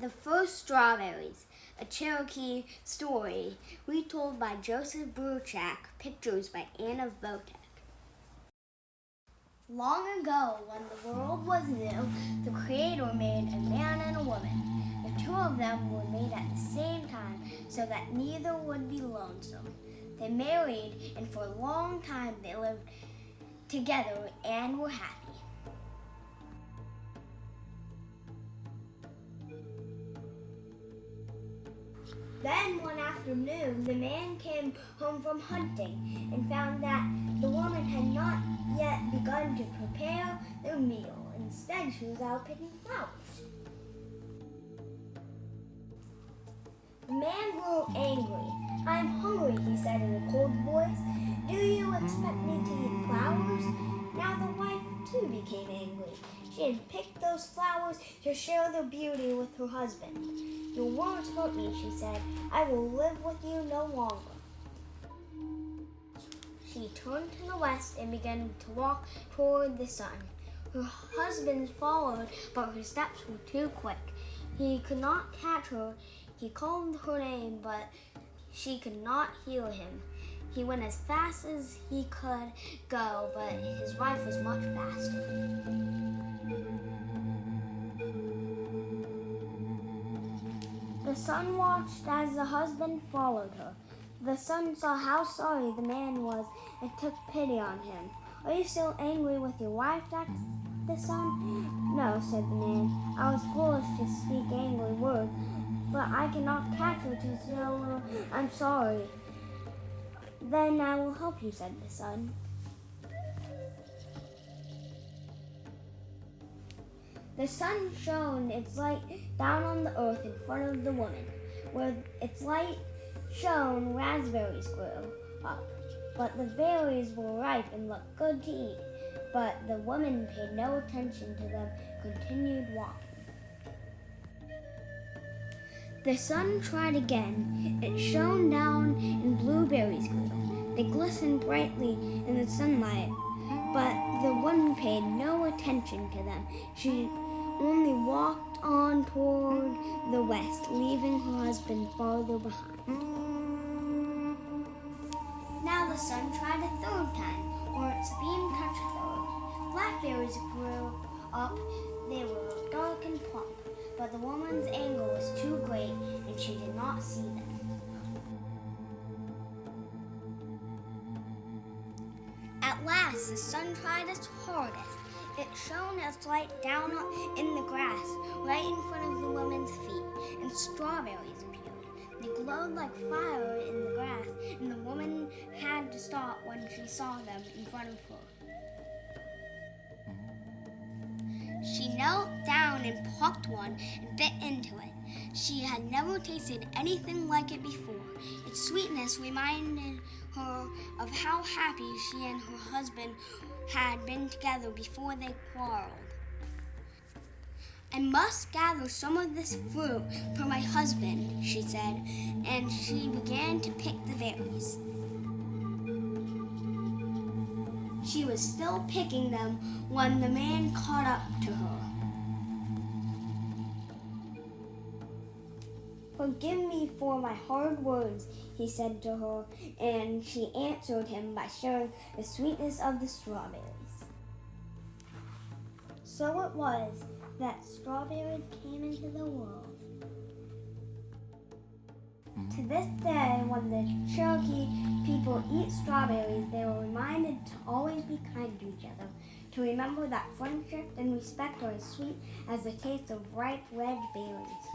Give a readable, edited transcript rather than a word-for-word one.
The First Strawberries, a Cherokee Story, retold by Joseph Bruchac, pictures by Anna Votek. Long ago, when the world was new, the Creator made a man and a woman. The two of them were made at the same time so that neither would be lonesome. They married, and for a long time they lived together and were happy. Then one afternoon, the man came home from hunting and found that the woman had not yet begun to prepare their meal. Instead, she was out picking flowers. The man grew angry. "I'm hungry," he said in a cold voice. "Do you expect me to eat flowers?" Now the wife too became angry. She had picked those flowers to share their beauty with her husband. "Your words hurt me," she said. "I will live with you no longer." She turned to the west and began to walk toward the sun. Her husband followed, but her steps were too quick. He could not catch her. He called her name, but she could not hear him. He went as fast as he could go, but his wife was much faster. The sun watched as the husband followed her. The sun saw how sorry the man was and took pity on him. "Are you still angry with your wife?" asked the sun. "No," said the man. "I was foolish to speak angry words, but I cannot catch her to tell her I'm sorry." "Then I will help you," said the sun. The sun shone its light down on the earth in front of the woman. Where its light shone, raspberries grew up, but the berries were ripe and looked good to eat. But the woman paid no attention to them and continued walking. The sun tried again. It shone down and blueberries grew. They glistened brightly in the sunlight, but the woman paid no attention to them. She only walked on toward the west, leaving her husband farther behind. Now the sun tried a third time, where its beam touched the earth. Blackberries grew up. They were dark and plump, but the woman's anger was too great, and she did not see them. At last, the sun tried its hardest. It shone its light down in the grass, right in front of the woman's feet, and strawberries appeared. They glowed like fire in the grass, and the woman had to stop when she saw them in front of her. She knelt down and plucked one and bit into it. She had never tasted anything like it before. Its sweetness reminded her of how happy she and her husband had been together before they quarreled. "I must gather some of this fruit for my husband," she said, and she began to pick the berries. She was still picking them when the man caught up to her. "Forgive me for my hard words," he said to her, and she answered him by sharing the sweetness of the strawberries. So it was that strawberries came into the world. To this day, when the Cherokee people eat strawberries, they are reminded to always be kind to each other, to remember that friendship and respect are as sweet as the taste of ripe red berries.